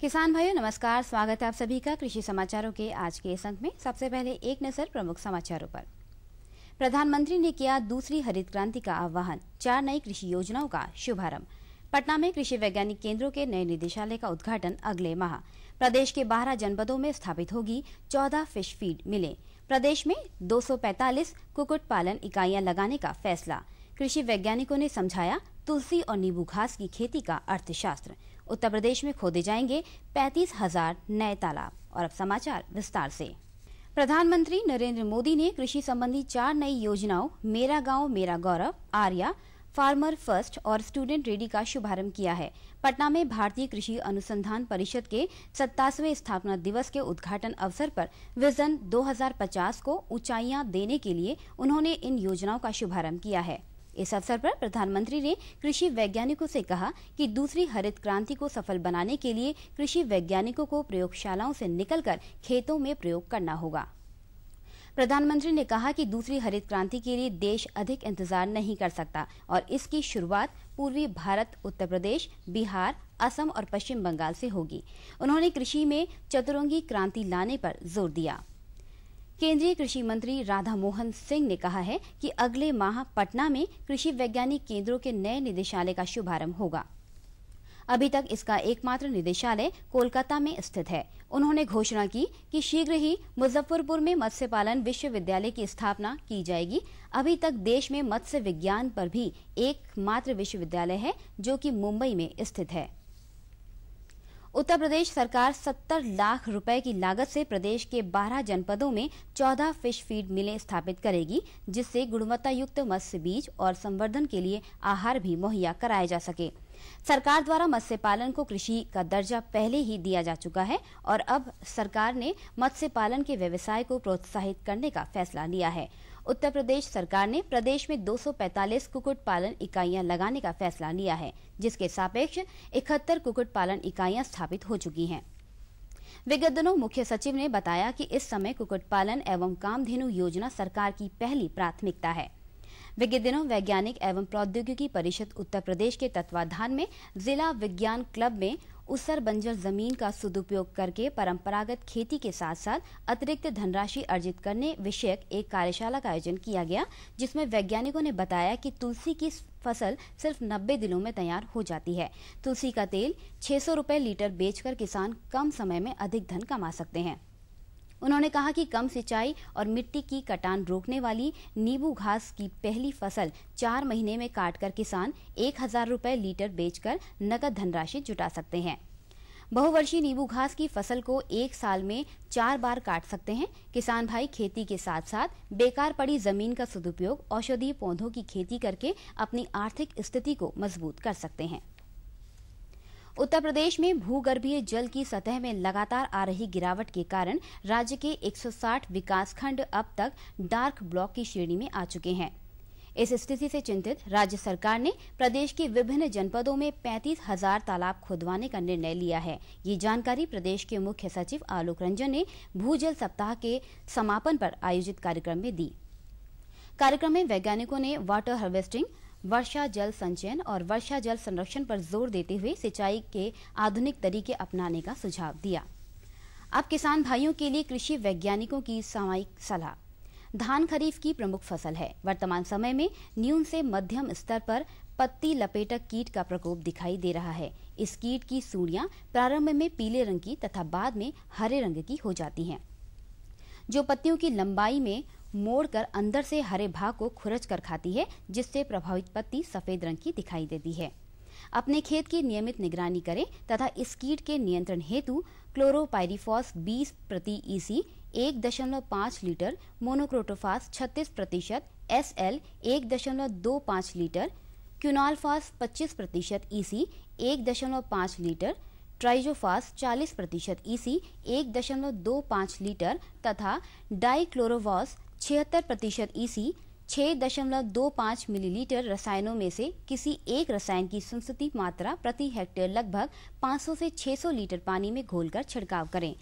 किसान भाइयों नमस्कार, स्वागत है आप सभी का कृषि समाचारों के आज के इस अंक में। सबसे पहले एक नजर प्रमुख समाचारों पर। प्रधानमंत्री ने किया दूसरी हरित क्रांति का आह्वान, 4 नई कृषि योजनाओं का शुभारंभ। पटना में कृषि वैज्ञानिक केंद्रों के नए निदेशालय का उद्घाटन अगले माह। प्रदेश के 12 जनपदों में स्थापित होगी 14 फिश फीड मिलें। प्रदेश में 245 कुक्कुट पालन इकाइयां लगाने का फैसला। कृषि वैज्ञानिकों ने समझाया तुलसी और नींबू घास की खेती का अर्थशास्त्र। उत्तर प्रदेश में खोदे जाएंगे 35,000 नए तालाब। और अब समाचार विस्तार से। प्रधानमंत्री नरेंद्र मोदी ने कृषि संबंधी 4 नई योजनाओं मेरा गांव मेरा गौरव, आर्या, फार्मर फर्स्ट और स्टूडेंट रेडी का शुभारंभ किया है। पटना में भारतीय कृषि अनुसंधान परिषद के 27वें स्थापना दिवस के उद्घाटन अवसर पर विजन 2050 को ऊंचाइयां देने के लिए उन्होंने इन योजनाओं का शुभारंभ किया है। इस अवसर पर प्रधानमंत्री ने कृषि वैज्ञानिकों से कहा कि दूसरी हरित क्रांति को सफल बनाने के लिए कृषि वैज्ञानिकों को प्रयोगशालाओं से निकलकर खेतों में प्रयोग करना होगा। प्रधानमंत्री ने कहा कि दूसरी हरित क्रांति के लिए देश अधिक इंतजार नहीं कर सकता और इसकी शुरुआत पूर्वी भारत, उत्तर प्रदेश, बिहार, असम और पश्चिम बंगाल से होगी। उन्होंने कृषि में चतुरंगी क्रांति लाने पर जोर दिया। केंद्रीय कृषि मंत्री राधा मोहन सिंह ने कहा है कि अगले माह पटना में कृषि वैज्ञानिक केंद्रों के नए निदेशालय का शुभारंभ होगा। अभी तक इसका एकमात्र निदेशालय कोलकाता में स्थित है। उन्होंने घोषणा की कि शीघ्र ही मुजफ्फरपुर में मत्स्य पालन विश्वविद्यालय की स्थापना की जाएगी। अभी तक देश में मत्स्य विज्ञान पर भी एकमात्र विश्वविद्यालय है जो कि मुंबई में स्थित है। उत्तर प्रदेश सरकार 70 लाख रुपए की लागत से प्रदेश के 12 जनपदों में 14 फिश फीड मिलें स्थापित करेगी, जिससे गुणवत्ता युक्त मत्स्य बीज और संवर्धन के लिए आहार भी मुहैया कराया जा सके। सरकार द्वारा मत्स्य पालन को कृषि का दर्जा पहले ही दिया जा चुका है और अब सरकार ने मत्स्य पालन के व्यवसाय को प्रोत्साहित करने का फैसला लिया है। उत्तर प्रदेश सरकार ने प्रदेश में 245 कुक्कुट पालन इकाइयां लगाने का फैसला लिया है, जिसके सापेक्ष 71 कुक्कुट पालन इकाइयां स्थापित हो चुकी हैं। विगत दिनों मुख्य सचिव ने बताया कि इस समय कुक्कुट पालन एवं कामधेनु योजना सरकार की पहली प्राथमिकता है। विगत दिनों वैज्ञानिक एवं प्रौद्योगिकी परिषद उत्तर प्रदेश के तत्वाधान में जिला विज्ञान क्लब में उसर बंजर जमीन का सदुपयोग करके परंपरागत खेती के साथ साथ अतिरिक्त धनराशि अर्जित करने विषयक एक कार्यशाला का आयोजन किया गया, जिसमें वैज्ञानिकों ने बताया कि तुलसी की फसल सिर्फ 90 दिनों में तैयार हो जाती है। तुलसी का तेल 600 रुपए लीटर बेचकर किसान कम समय में अधिक धन कमा सकते हैं। उन्होंने कहा कि कम सिंचाई और मिट्टी की कटान रोकने वाली नींबू घास की पहली फसल 4 महीने में काटकर किसान 1000 रुपए लीटर बेचकर नकद धनराशि जुटा सकते हैं। बहुवर्षीय नींबू घास की फसल को 1 साल में 4 बार काट सकते हैं। किसान भाई खेती के साथ साथ बेकार पड़ी जमीन का सदुपयोग औषधीय पौधों की खेती करके अपनी आर्थिक स्थिति को मजबूत कर सकते हैं। उत्तर प्रदेश में भूगर्भीय जल की सतह में लगातार आ रही गिरावट के कारण राज्य के 160 विकासखंड अब तक डार्क ब्लॉक की श्रेणी में आ चुके हैं। इस स्थिति से चिंतित राज्य सरकार ने प्रदेश के विभिन्न जनपदों में 35,000 तालाब खुदवाने का निर्णय लिया है। ये जानकारी प्रदेश के मुख्य सचिव आलोक रंजन ने भूजल सप्ताह के समापन पर आयोजित कार्यक्रम में दी। कार्यक्रम में वैज्ञानिकों ने वाटर हार्वेस्टिंग, वर्षा जल संचयन और वर्षा जल संरक्षण पर जोर देते हुए सिंचाई के आधुनिक तरीके अपनाने का सुझाव दिया। अब किसान भाइयों के लिए कृषि वैज्ञानिकों की सामयिक सलाह। धान खरीफ की प्रमुख फसल है। वर्तमान समय में न्यून से मध्यम स्तर पर पत्ती लपेटक कीट का प्रकोप दिखाई दे रहा है। इस कीट की सूंडियां प्रारंभ में पीले रंग की तथा बाद में हरे रंग की हो जाती हैं, जो पत्तियों की लंबाई में मोड़कर अंदर से हरे भाग को खुरच कर खाती है, जिससे प्रभावित पत्ती सफेद रंग की दिखाई देती है। अपने खेत की नियमित निगरानी करें तथा इस कीट के नियंत्रण हेतु क्लोरोपाइरीफॉस 20 प्रति EC 1.5 litre, monocrotophos 36%, SL 1.25 litre, quinalphos 25% EC 1.5 litre, triazophos 40% EC 1.25 litre तथा डाइक्लोरोवास 76% ईसी 6.25 मिलीलीटर रसायनों में से किसी एक रसायन की संस्तुति मात्रा प्रति हेक्टेयर लगभग 500 से 600 लीटर पानी में घोलकर छिड़काव करें।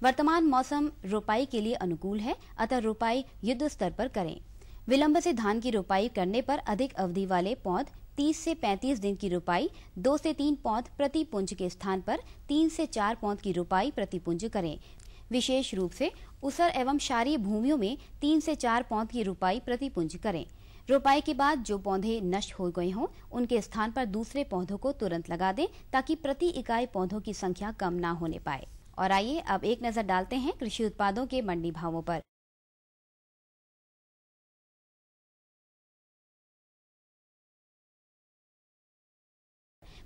वर्तमान मौसम रोपाई के लिए अनुकूल है, अतः रोपाई युद्ध स्तर पर करें। विलंब से धान की रोपाई करने पर अधिक अवधि वाले पौध 30 से 35 दिन की रुपाई 2 से 3 पौध प्रति पुंज के स्थान पर 3 से 4 पौध की रुपाई प्रति पुंज करें। विशेष रूप से ऊसर एवं क्षारीय भूमियों में 3 से 4 पौध की रुपाई प्रति पुंज करें। रोपाई के बाद जो पौधे नष्ट हो गए हों उनके स्थान पर दूसरे पौधों को तुरंत लगा दें ताकि प्रति इकाई पौधों की संख्या कम ना होने पाए। और आइए अब एक नजर डालते हैं कृषि उत्पादों के मंडी भावों पर।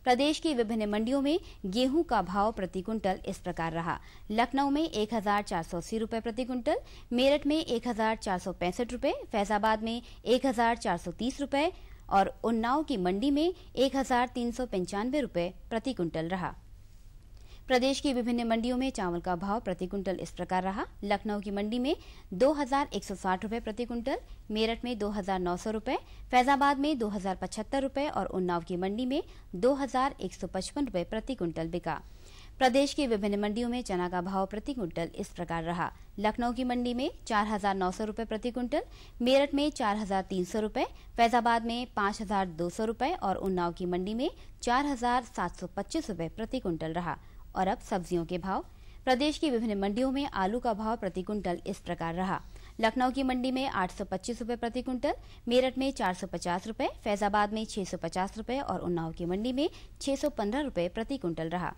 प्रदेश की विभिन्न मंडियों में गेहूं का भाव प्रति क्विंटल इस प्रकार रहा। लखनऊ में 1480 रुपए प्रति क्विंटल, मेरठ में 1465 रुपए, फैजाबाद में 1430 रुपए और उन्नाव की मंडी में 1395 रुपए प्रति क्विंटल रहा। प्रदेश की विभिन्न मंडियों में चावल का भाव प्रति क्विंटल इस प्रकार रहा। लखनऊ की मंडी में 2160 रुपए प्रति क्विंटल, मेरठ में 2900 रुपए, फैजाबाद में 2075 रुपए और उन्नाव की मंडी में 2155 रुपए प्रति क्विंटल बिका। प्रदेश की विभिन्न मंडियों में चना का भाव प्रति क्विंटल इस प्रकार रहा। लखनऊ की मंडी में 4900 रुपए प्रति क्विंटल, मेरठ में 4300 रुपए, फैजाबाद में 5200 रुपए और उन्नाव की मंडी में 4725 रुपए प्रति क्विंटल रहा। और अब सब्जियों के भाव। प्रदेश की विभिन्न मंडियों में आलू का भाव प्रति क्विंटल इस प्रकार रहा। लखनऊ की मंडी में 825 रुपए प्रति क्विंटल, मेरठ में 450 रुपए, फैजाबाद में 650 रुपए और उन्नाव की मंडी में 615 रुपए प्रति क्विंटल रहा।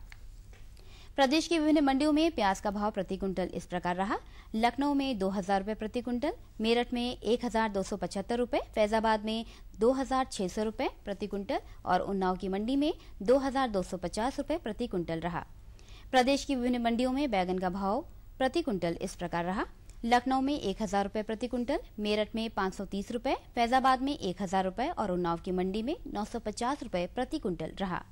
प्रदेश की विभिन्न मंडियों में प्याज का भाव प्रति क्विंटल इस प्रकार रहा। लखनऊ में 2000 रुपए प्रति क्विंटल, मेरठ में 1275 रुपए, फैजाबाद में 2600 रुपए प्रति क्विंटल और उन्नाव की मंडी में 2250 रुपए प्रति क्विंटल रहा। प्रदेश की विभिन्न मंडियों में बैगन का भाव प्रति क्विंटल इस प्रकार रहा। लखनऊ में 1000 रुपए प्रति क्विंटल, मेरठ में 530 रुपए, फैजाबाद में 1000 रुपए और उन्नाव की मंडी में 950 रुपए प्रति क्विंटल रहा।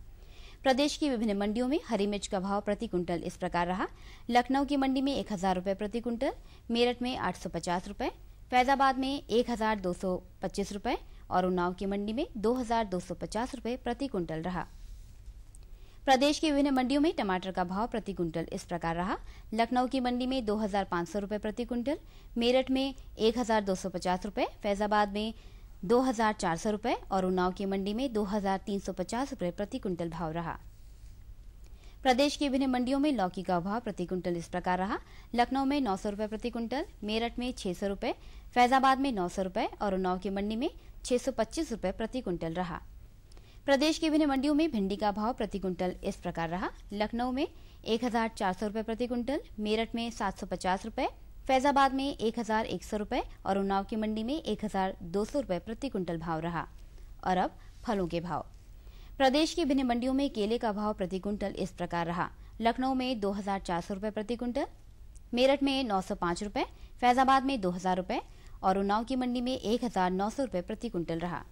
प्रदेश की विभिन्न मंडियों में हरी मिर्च का भाव प्रति क्विंटल इस प्रकार रहा। लखनऊ की मंडी में 1000 रुपए प्रति क्विंटल, मेरठ में 850 रुपए, फैजाबाद में 1225 रुपए और उन्नाव की मंडी में 2250 रुपए प्रति क्विंटल रहा। प्रदेश की विभिन्न मंडियों में टमाटर का भाव प्रति क्विंटल इस प्रकार रहा। लखनऊ की मंडी में 2500 रुपए प्रति क्विंटल, मेरठ में 1250 रुपए, फैजाबाद में 2400 रुपए और उन्नाव की मंडी में 2350 रुपए प्रति क्विंटल भाव रहा। प्रदेश की विभिन्न मंडियों में लौकी का भाव प्रति क्विंटल इस प्रकार रहा। लखनऊ में 900 रुपए प्रति क्विंटल, मेरठ में 600 रुपए, फैजाबाद में 900 रुपए और उन्नाव की मंडी में 625 रुपए प्रति क्विंटल रहा। प्रदेश की विभिन्न मंडियों में भिंडी का भाव प्रति क्विंटल इस प्रकार रहा। लखनऊ में 1400 रुपए प्रति क्विंटल, मेरठ में 750 रुपए, फैजाबाद में 1100 रुपए और उन्नाव की मंडी में 1200 रुपए प्रति क्विंटल भाव रहा। और अब फलों के भाव। प्रदेश की विभिन्न मंडियों में केले का भाव प्रति क्विंटल इस प्रकार रहा। लखनऊ में 2400 रुपए प्रति क्विंटल, मेरठ में 905 रुपए, फैजाबाद में 2000 रुपए और उन्नाव की मंडी में 1900 रुपए प्रति क्विंटल रहा।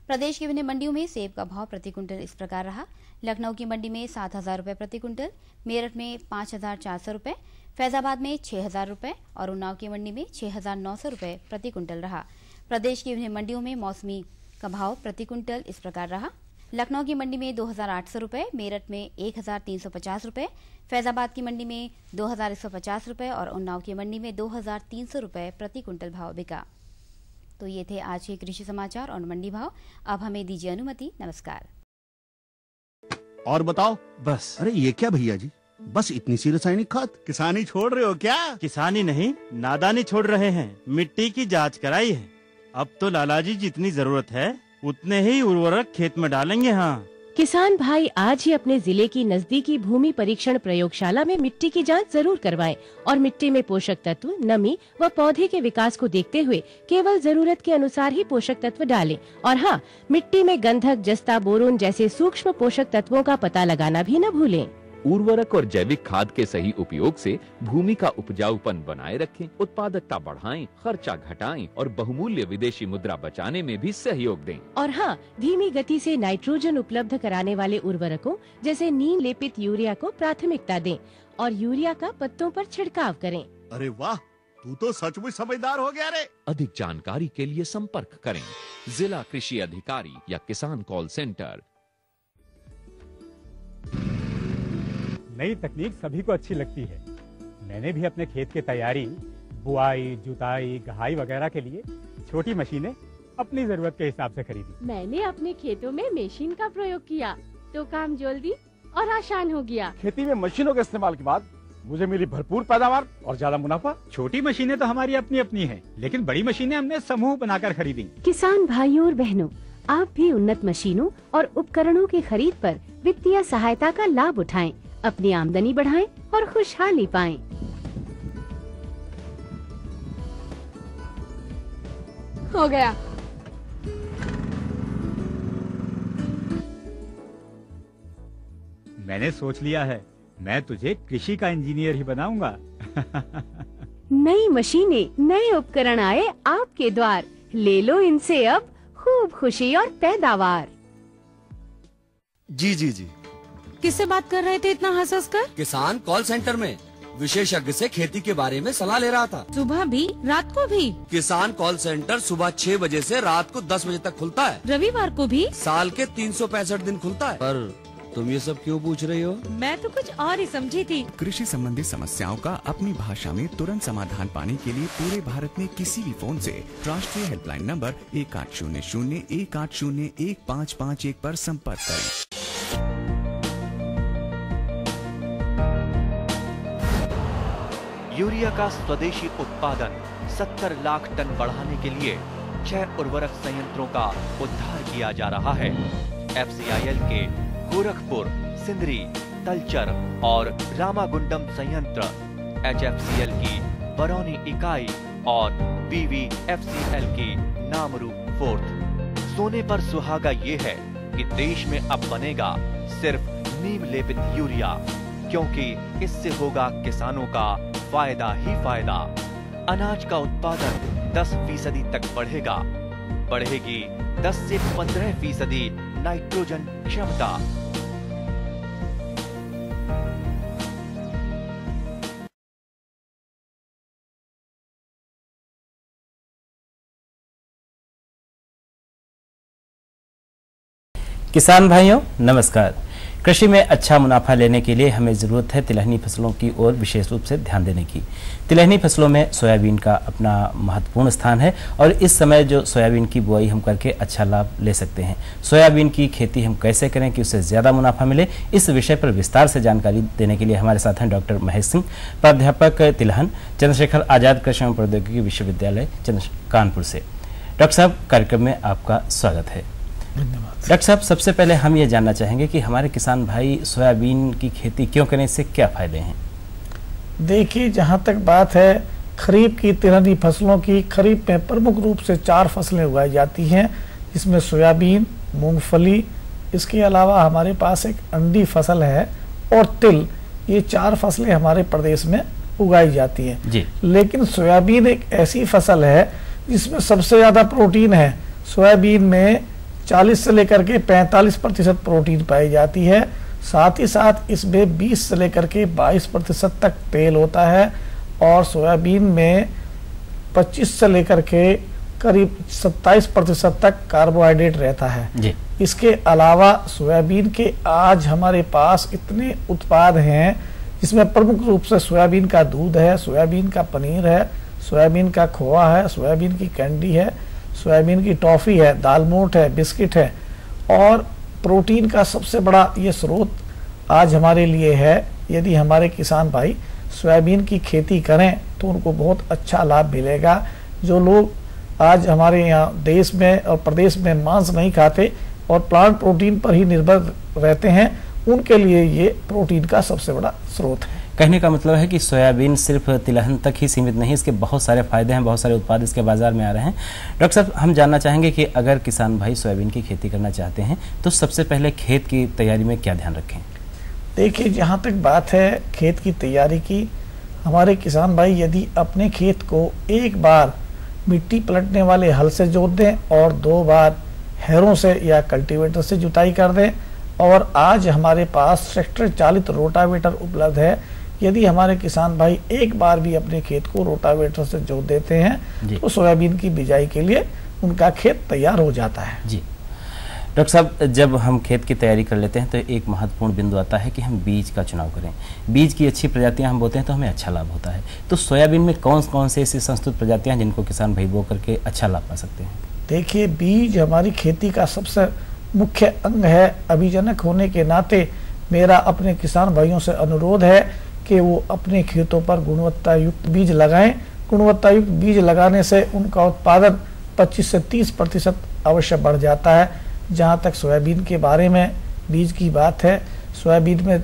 प्रदेश की विभिन्न मंडियों में सेब का भाव प्रति क्विंटल इस प्रकार रहा। लखनऊ की मंडी में 7000 रुपए प्रति क्विंटल, मेरठ में 5400 रुपए, फैजाबाद में 6000 रुपए और उन्नाव की मंडी में 6900 रुपए प्रति क्विंटल रहा। प्रदेश की विभिन्न मंडियों में मौसमी का भाव प्रति क्विंटल इस प्रकार रहा। लखनऊ की मंडी में 2800 रुपए, मेरठ में 1350 रुपए, फैजाबाद की मंडी में 2150 रुपए और उन्नाव की मंडी में 2300 रुपए प्रति क्विंटल भाव बिका। तो ये थे आज के कृषि समाचार और मंडी भाव। अब हमें दीजिए अनुमति। नमस्कार। और बताओ। बस। अरे ये क्या भैया जी, बस इतनी सी रासायनिक खाद? किसानी छोड़ रहे हो क्या? किसानी नहीं, नादानी छोड़ रहे हैं। मिट्टी की जांच कराई है। अब तो लालाजी जितनी जरूरत है उतने ही उर्वरक खेत में डालेंगे। हाँ, किसान भाई आज ही अपने जिले की नजदीकी भूमि परीक्षण प्रयोगशाला में मिट्टी की जांच जरूर करवाएं और मिट्टी में पोषक तत्व, नमी व पौधे के विकास को देखते हुए केवल जरूरत के अनुसार ही पोषक तत्व डालें। और हाँ, मिट्टी में गंधक, जस्ता, बोरोन जैसे सूक्ष्म पोषक तत्वों का पता लगाना भी न भूलें। उर्वरक और जैविक खाद के सही उपयोग से भूमि का उपजाऊपन बनाए रखें, उत्पादकता बढ़ाएं, खर्चा घटाएं और बहुमूल्य विदेशी मुद्रा बचाने में भी सहयोग दें। और हाँ, धीमी गति से नाइट्रोजन उपलब्ध कराने वाले उर्वरकों जैसे नीम लेपित यूरिया को प्राथमिकता दें और यूरिया का पत्तों पर छिड़काव करें। अरे वाह, तू तो सचमुच समझदार हो गया रे। अधिक जानकारी के लिए संपर्क करें जिला कृषि अधिकारी या किसान कॉल सेंटर। नई तकनीक सभी को अच्छी लगती है। मैंने भी अपने खेत की तैयारी, बुआई, जुताई, गहाई वगैरह के लिए छोटी मशीनें अपनी जरूरत के हिसाब से खरीदी। मैंने अपने खेतों में मशीन का प्रयोग किया तो काम जल्दी और आसान हो गया। खेती में मशीनों के इस्तेमाल के बाद मुझे मिली भरपूर पैदावार और ज्यादा मुनाफा। छोटी मशीनें तो हमारी अपनी अपनी हैं, लेकिन बड़ी मशीनें हमने समूह बनाकर खरीदी। किसान भाइयों और बहनों, आप भी उन्नत मशीनों और उपकरणों की खरीद पर वित्तीय सहायता का लाभ उठाएं, अपनी आमदनी बढ़ाएं और खुशहाली पाएं। हो गया। मैंने सोच लिया है, मैं तुझे कृषि का इंजीनियर ही बनाऊंगा। नई मशीनें, नए उपकरण आए आपके द्वार, ले लो इनसे अब खूब खुशी और पैदावार। जी जी जी। किससे बात कर रहे थे इतना हंस हंस कर? किसान कॉल सेंटर में विशेषज्ञ से खेती के बारे में सलाह ले रहा था। सुबह भी रात को भी? किसान कॉल सेंटर सुबह 6 बजे से रात को 10 बजे तक खुलता है। रविवार को भी? साल के 365 दिन खुलता है। पर तुम ये सब क्यों पूछ रही हो? मैं तो कुछ और ही समझी थी। कृषि संबंधी समस्याओं का अपनी भाषा में तुरंत समाधान पाने के लिए पूरे भारत में किसी भी फोन से राष्ट्रीय हेल्पलाइन नंबर 1800-180-1551 पर संपर्क करें। यूरिया का स्वदेशी उत्पादन 70 लाख टन बढ़ाने के लिए 6 उर्वरक संयंत्रों का उद्धार किया जा रहा है। FCIL के गोरखपुर, सिंदरी, तलचर और रामागुंडम संयंत्र, HFCL की बरौनी इकाई और BVFCL की नामरू फोर्थ। सोने पर सुहागा ये है कि देश में अब बनेगा सिर्फ नीम लेपित यूरिया, क्योंकि इससे होगा किसानों का फायदा ही फायदा। अनाज का उत्पादन 10% तक बढ़ेगा। बढ़ेगी 10 से 15% नाइट्रोजन क्षमता। किसान भाइयों नमस्कार। कृषि में अच्छा मुनाफा लेने के लिए हमें ज़रूरत है तिलहनी फसलों की ओर विशेष रूप से ध्यान देने की। तिलहनी फसलों में सोयाबीन का अपना महत्वपूर्ण स्थान है और इस समय जो सोयाबीन की बुआई हम करके अच्छा लाभ ले सकते हैं। सोयाबीन की खेती हम कैसे करें कि उससे ज़्यादा मुनाफा मिले, इस विषय पर विस्तार से जानकारी देने के लिए हमारे साथ हैं डॉक्टर महेश सिंह, प्राध्यापक तिलहन, चंद्रशेखर आजाद कृषि एवं प्रौद्योगिकी विश्वविद्यालय कानपुर से। डॉक्टर साहब, कार्यक्रम में आपका स्वागत है। डॉक्टर साहब, सबसे पहले हम ये जानना चाहेंगे कि हमारे किसान भाई सोयाबीन की खेती क्यों करें, इससे क्या फायदे हैं? देखिए, जहाँ तक बात है खरीफ की तिलहनी फसलों की, खरीफ में प्रमुख रूप से 4 फसलें उगाई जाती हैं, जिसमें सोयाबीन, मूंगफली, इसके अलावा हमारे पास एक अंडी फसल है और तिल। ये 4 फसलें हमारे प्रदेश में उगाई जाती हैं जी। लेकिन सोयाबीन एक ऐसी फसल है जिसमें सबसे ज़्यादा प्रोटीन है। सोयाबीन में 40 से लेकर के 45% प्रोटीन पाई जाती है। साथ ही साथ इसमें 20 से लेकर के 22% तक तेल होता है और सोयाबीन में 25 से लेकर के करीब 27% तक कार्बोहाइड्रेट रहता है जी। इसके अलावा सोयाबीन के आज हमारे पास इतने उत्पाद हैं जिसमें प्रमुख रूप से सोयाबीन का दूध है, सोयाबीन का पनीर है, सोयाबीन का खोआ है, सोयाबीन की कैंडी है, सोयाबीन की टॉफ़ी है, दालमोट है, बिस्किट है। और प्रोटीन का सबसे बड़ा ये स्रोत आज हमारे लिए है। यदि हमारे किसान भाई सोयाबीन की खेती करें तो उनको बहुत अच्छा लाभ मिलेगा। जो लोग आज हमारे यहाँ देश में और प्रदेश में मांस नहीं खाते और प्लांट प्रोटीन पर ही निर्भर रहते हैं, उनके लिए ये प्रोटीन का सबसे बड़ा स्रोत है। कहने का मतलब है कि सोयाबीन सिर्फ तिलहन तक ही सीमित नहीं, इसके बहुत सारे फायदे हैं, बहुत सारे उत्पाद इसके बाजार में आ रहे हैं। डॉक्टर साहब, हम जानना चाहेंगे कि अगर किसान भाई सोयाबीन की खेती करना चाहते हैं तो सबसे पहले खेत की तैयारी में क्या ध्यान रखें? देखिए, जहाँ तक बात है खेत की तैयारी की, हमारे किसान भाई यदि अपने खेत को एक बार मिट्टी पलटने वाले हल से जोत दें और 2 बार हैरों से या कल्टीवेटर से जुताई कर दें, और आज हमारे पास ट्रैक्टर चालित रोटावेटर उपलब्ध है। यदि हमारे किसान भाई एक बार भी अपने खेत को रोटावेटर से जोत देते हैं तो सोयाबीन की बिजाई के लिए उनका खेत तैयार हो जाता है जी। डॉक्टर साहब, जब हम खेत की तैयारी कर लेते हैं तो एक महत्वपूर्ण बिंदु आता है कि हम बीज का चुनाव करें। बीज की अच्छी प्रजातियां हम बोते हैं तो हमें अच्छा लाभ होता है। तो सोयाबीन में कौन कौन से ऐसी संस्तुत प्रजातियां हैं जिनको किसान भाई बो करके अच्छा लाभ पा सकते हैं? देखिए, बीज हमारी खेती का सबसे मुख्य अंग है। अभिजनक होने के नाते मेरा अपने किसान भाइयों से अनुरोध है कि वो अपने खेतों पर गुणवत्ता युक्त बीज लगाएं। गुणवत्ता युक्त बीज लगाने से उनका उत्पादन 25 से 30% अवश्य बढ़ जाता है। जहाँ तक सोयाबीन के बारे में बीज की बात है, सोयाबीन में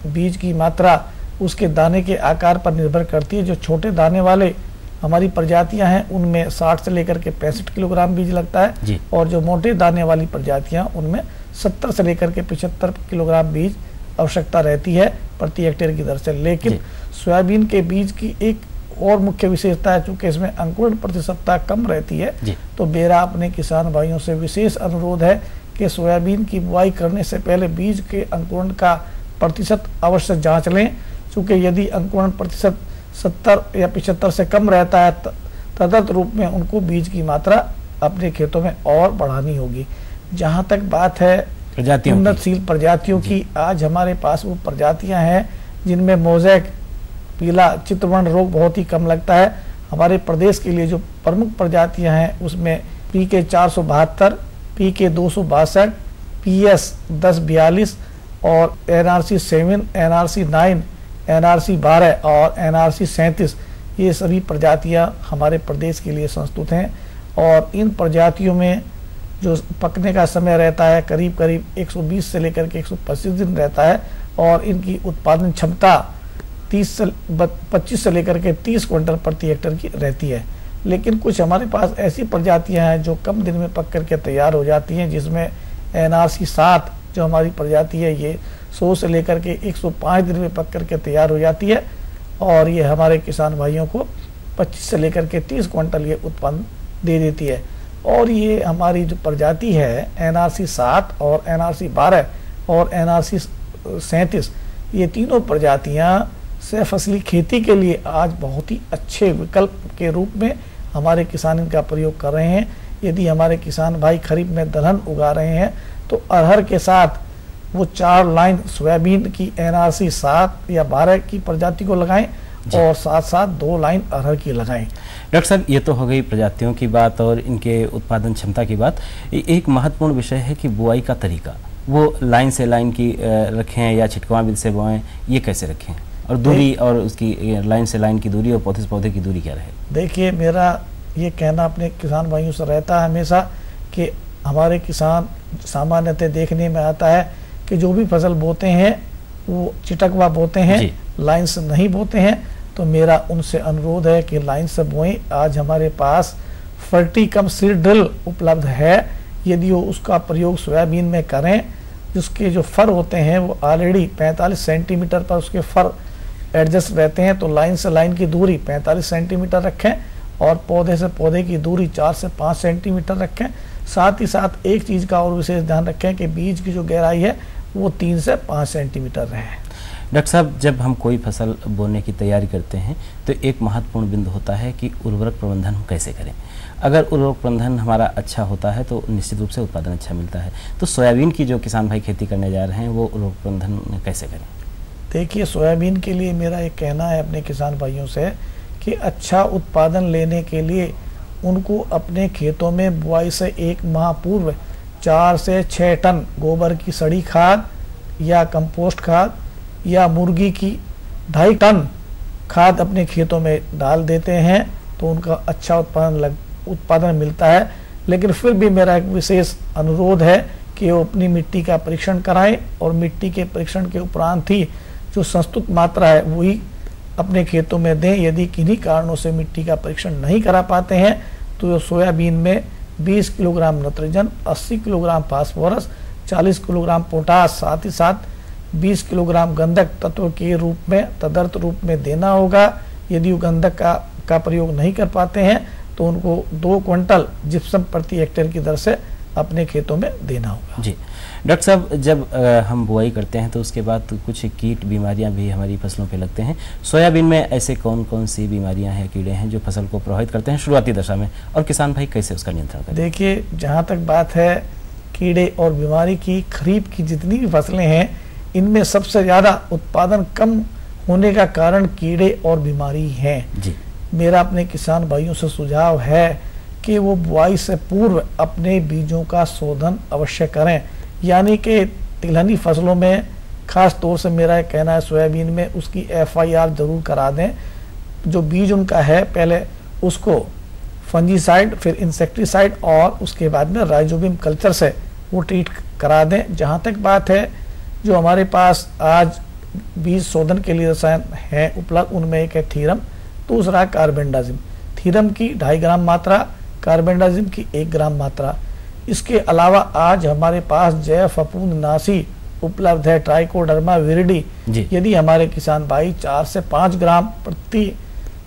बीज की मात्रा उसके दाने के आकार पर निर्भर करती है। जो छोटे दाने वाले हमारी प्रजातियां हैं उनमें 60 से लेकर के 65 किलोग्राम बीज लगता है, और जो मोटे दाने वाली प्रजातियां उनमें 70 से लेकर के 75 किलोग्राम बीज आवश्यकता रहती है प्रति हेक्टेयर की दर से। लेकिन सोयाबीन के बीज की एक और मुख्य विशेषता है, चूंकि इसमें अंकुरण प्रतिशतता कम रहती है, तो मेरा अपने किसान भाइयों से विशेष अनुरोध है कि सोयाबीन की बुआई करने से पहले बीज के अंकुरण का प्रतिशत अवश्य जांच लें। चूंकि यदि अंकुरण प्रतिशत 70 या 75 से कम रहता है, तदर्थ रूप में उनको बीज की मात्रा अपने खेतों में और बढ़ानी होगी। जहाँ तक बात है उन्नतशील प्रजातियों की, आज हमारे पास वो प्रजातियां हैं जिनमें मोज़ेक पीला चित्रवर्ण रोग बहुत ही कम लगता है। हमारे प्रदेश के लिए जो प्रमुख प्रजातियां हैं उसमें PK 472, PK 262, PS 1042 और NRC 7, NRC 9, NRC 12 और NRC 37, ये सभी प्रजातियां हमारे प्रदेश के लिए संस्तुत हैं। और इन प्रजातियों में जो पकने का समय रहता है करीब करीब 120 से लेकर के 125 दिन रहता है, और इनकी उत्पादन क्षमता 25 से लेकर के 30 क्विंटल प्रति हेक्टेयर की रहती है। लेकिन कुछ हमारे पास ऐसी प्रजातियां हैं जो कम दिन में पक करके तैयार हो जाती हैं, जिसमें NRC 7 जो हमारी प्रजाति है ये 100 से लेकर के 105 दिन में पक करके तैयार हो जाती है, और ये हमारे किसान भाइयों को 25 से लेकर के 30 क्विंटल ये उत्पन्न दे देती है। और ये हमारी जो प्रजाति है NRC 7 और NRC 12 और NRC 37, ये तीनों प्रजातियां से फसली खेती के लिए आज बहुत ही अच्छे विकल्प के रूप में हमारे किसान इनका प्रयोग कर रहे हैं। यदि हमारे किसान भाई खरीफ में दलहन उगा रहे हैं तो अरहर के साथ वो 4 लाइन सोयाबीन की NRC 7 या 12 की प्रजाति को लगाएं और साथ साथ 2 लाइन अरहर की लगाएं। डॉक्टर साहब, ये तो हो गई प्रजातियों की बात और इनके उत्पादन क्षमता की बात। एक महत्वपूर्ण विषय है कि बुआई का तरीका, वो लाइन से लाइन की रखें या छिटकवा बिल से बोएं, ये कैसे रखें, और दूरी और उसकी लाइन से लाइन की दूरी और पौधे से पौधे की दूरी क्या रहे? देखिए, मेरा ये कहना अपने किसान भाइयों से रहता है हमेशा कि हमारे किसान सामान्यतः देखने में आता है कि जो भी फसल बोते हैं वो चिटकवा बोते हैं, लाइन से नहीं बोते हैं। तो मेरा उनसे अनुरोध है कि लाइन से बोएं। आज हमारे पास फर्टिकम सीड ड्रिल उपलब्ध है, यदि वो उसका प्रयोग सोयाबीन में करें, जिसके जो फर होते हैं वो ऑलरेडी 45 सेंटीमीटर पर उसके फर एडजस्ट रहते हैं, तो लाइन से लाइन की दूरी 45 सेंटीमीटर रखें और पौधे से पौधे की दूरी 4 से 5 सेंटीमीटर रखें। साथ ही साथ एक चीज़ का और विशेष ध्यान रखें कि बीज की जो गहराई है वो 3 से 5 सेंटीमीटर रहे। डॉक्टर साहब, जब हम कोई फसल बोने की तैयारी करते हैं तो एक महत्वपूर्ण बिंदु होता है कि उर्वरक प्रबंधन हम कैसे करें। अगर उर्वरक प्रबंधन हमारा अच्छा होता है तो निश्चित रूप से उत्पादन अच्छा मिलता है। तो सोयाबीन की जो किसान भाई खेती करने जा रहे हैं वो उर्वरक प्रबंधन कैसे करें? देखिए, सोयाबीन के लिए मेरा एक कहना है अपने किसान भाइयों से कि अच्छा उत्पादन लेने के लिए उनको अपने खेतों में बुआई से 1 माह पूर्व 4 से 6 टन गोबर की सड़ी खाद या कंपोस्ट खाद या मुर्गी की 2.5 टन खाद अपने खेतों में डाल देते हैं तो उनका अच्छा उत्पादन मिलता है। लेकिन फिर भी मेरा एक विशेष अनुरोध है कि वो अपनी मिट्टी का परीक्षण कराएं और मिट्टी के परीक्षण के उपरांत ही जो संस्तुत मात्रा है वही अपने खेतों में दें। यदि किन्हीं कारणों से मिट्टी का परीक्षण नहीं करा पाते हैं तो सोयाबीन में 20 kilogram nitrogen, 80 kilogram phosphorus, 40 kilogram potash, साथ ही साथ 20 किलोग्राम गंधक तत्व के रूप में तदर्थ रूप में देना होगा। यदि वो गंधक का प्रयोग नहीं कर पाते हैं तो उनको 2 क्विंटल जिप्सम प्रति हेक्टेयर की दर से अपने खेतों में देना होगा। जी डॉक्टर साहब, जब हम बुआई करते हैं तो उसके बाद कुछ कीट बीमारियां भी हमारी फसलों पे लगते हैं। सोयाबीन में ऐसे कौन कौन सी बीमारियां हैं, कीड़े हैं जो फसल को प्रभावित करते हैं शुरुआती दशा में, और किसान भाई कैसे उसका नियंत्रण करें? देखिए, जहाँ तक बात है कीड़े और बीमारी की, खरीफ की जितनी भी फसलें हैं इनमें सबसे ज़्यादा उत्पादन कम होने का कारण कीड़े और बीमारी हैं। जी, मेरा अपने किसान भाइयों से सुझाव है कि वो बुआई से पूर्व अपने बीजों का शोधन अवश्य करें। यानी कि तिलहनी फसलों में खास तौर से मेरा कहना है सोयाबीन में उसकी FIR जरूर करा दें। जो बीज उनका है पहले उसको फंजीसाइड, फिर इंसेक्टिसाइड और उसके बाद में राइजोबियम कल्चर से वो ट्रीट करा दें। जहाँ तक बात है जो हमारे पास आज बीज शोधन के लिए रसायन हैं उपलब्ध, उनमें एक है थीरम, दूसरा कार्बेंडाजिम। थीरम की 2.5 ग्राम मात्रा, कार्बेंडाजिम की 1 ग्राम मात्रा। इसके अलावा आज हमारे पास जैव फफूंदनाशी उपलब्ध है, ट्राइकोडर्मा विरिडी। यदि हमारे किसान भाई 4 से 5 ग्राम प्रति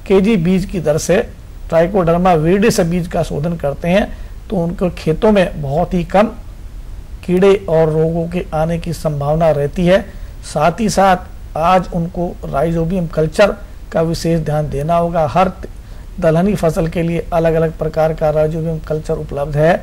केजी बीज की दर से ट्राइकोडर्मा विरिडी से बीज का शोधन करते हैं तो उनको खेतों में बहुत ही कम कीड़े और रोगों के आने की संभावना रहती है। साथ ही साथ आज उनको राइजोबियम कल्चर का विशेष ध्यान देना होगा। हर दलहनी फसल के लिए अलग अलग प्रकार का राइजोबियम कल्चर उपलब्ध है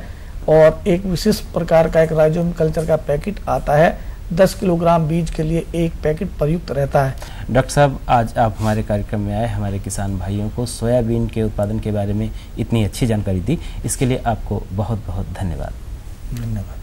और एक विशिष्ट प्रकार का एक राइजोबियम कल्चर का पैकेट आता है। 10 किलोग्राम बीज के लिए एक पैकेट प्रयुक्त रहता है। डॉक्टर साहब, आज आप हमारे कार्यक्रम में आए, हमारे किसान भाइयों को सोयाबीन के उत्पादन के बारे में इतनी अच्छी जानकारी दी, इसके लिए आपको बहुत बहुत धन्यवाद। धन्यवाद।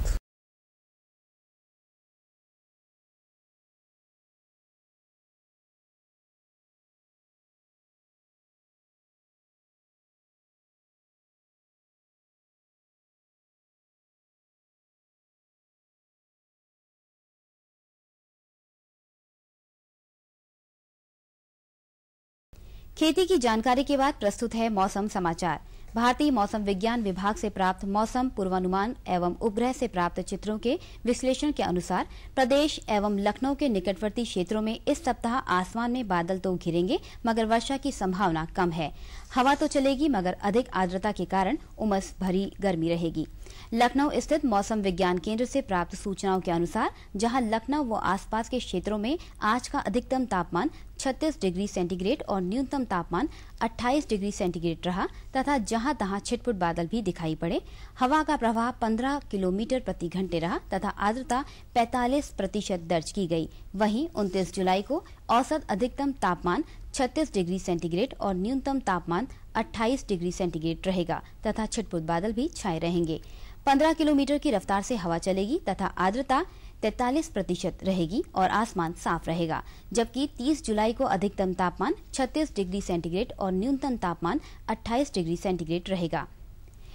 खेती की जानकारी के बाद प्रस्तुत है मौसम समाचार। भारतीय मौसम विज्ञान विभाग से प्राप्त मौसम पूर्वानुमान एवं उपग्रह से प्राप्त चित्रों के विश्लेषण के अनुसार प्रदेश एवं लखनऊ के निकटवर्ती क्षेत्रों में इस सप्ताह आसमान में बादल तो घिरेंगे मगर वर्षा की संभावना कम है। हवा तो चलेगी मगर अधिक आर्द्रता के कारण उमस भरी गर्मी रहेगी। लखनऊ स्थित मौसम विज्ञान केंद्र से प्राप्त सूचनाओं के अनुसार जहां लखनऊ व आसपास के क्षेत्रों में आज का अधिकतम तापमान 36 डिग्री सेंटीग्रेड और न्यूनतम तापमान 28 डिग्री सेंटीग्रेड रहा तथा जहां तहां छिटपुट बादल भी दिखाई पड़े। हवा का प्रवाह 15 किलोमीटर प्रति घंटे रहा तथा आर्द्रता 45% दर्ज की गई। वहीं 29 जुलाई को औसत अधिकतम तापमान 36 डिग्री सेंटीग्रेड और न्यूनतम तापमान 28 डिग्री सेंटीग्रेड रहेगा तथा छिटपुट बादल भी छाए रहेंगे। 15 किलोमीटर की रफ्तार से हवा चलेगी तथा आर्द्रता 43% रहेगी और आसमान साफ रहेगा। जबकि 30 जुलाई को अधिकतम तापमान 36 डिग्री सेंटीग्रेड और न्यूनतम तापमान 28 डिग्री सेंटीग्रेड रहेगा।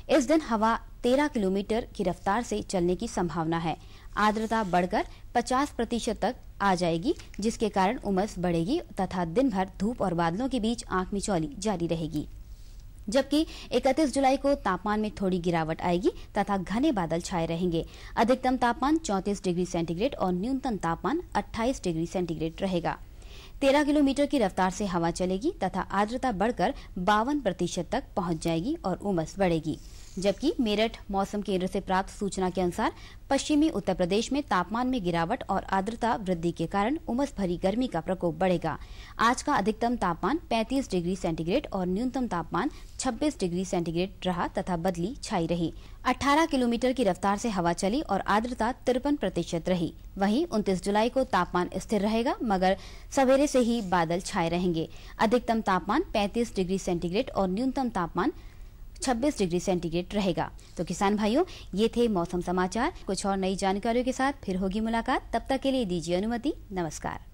इस दिन हवा 13 किलोमीटर की रफ्तार से चलने की संभावना है। आर्द्रता बढ़कर 50% तक आ जाएगी जिसके कारण उमस बढ़ेगी तथा दिन भर धूप और बादलों के बीच आंख मिचौली जारी रहेगी। जबकि 31 जुलाई को तापमान में थोड़ी गिरावट आएगी तथा घने बादल छाए रहेंगे। अधिकतम तापमान 34 डिग्री सेंटीग्रेड और न्यूनतम तापमान 28 डिग्री सेंटीग्रेड रहेगा। 13 किलोमीटर की रफ्तार से हवा चलेगी तथा आर्द्रता बढ़कर 52% तक पहुंच जाएगी और उमस बढ़ेगी। जबकि मेरठ मौसम केंद्र से प्राप्त सूचना के अनुसार पश्चिमी उत्तर प्रदेश में तापमान में गिरावट और आर्द्रता वृद्धि के कारण उमस भरी गर्मी का प्रकोप बढ़ेगा। आज का अधिकतम तापमान 35 डिग्री सेंटीग्रेड और न्यूनतम तापमान 26 डिग्री सेंटीग्रेड रहा तथा बदली छाई रही। 18 किलोमीटर की रफ्तार से हवा चली और आर्द्रता 53% रही। वहीं 29 जुलाई को तापमान स्थिर रहेगा मगर सवेरे से ही बादल छाए रहेंगे। अधिकतम तापमान 35 डिग्री सेंटीग्रेड और न्यूनतम तापमान 26 डिग्री सेंटीग्रेड रहेगा। तो किसान भाइयों, ये थे मौसम समाचार। कुछ और नई जानकारियों के साथ फिर होगी मुलाकात। तब तक के लिए दीजिए अनुमति। नमस्कार।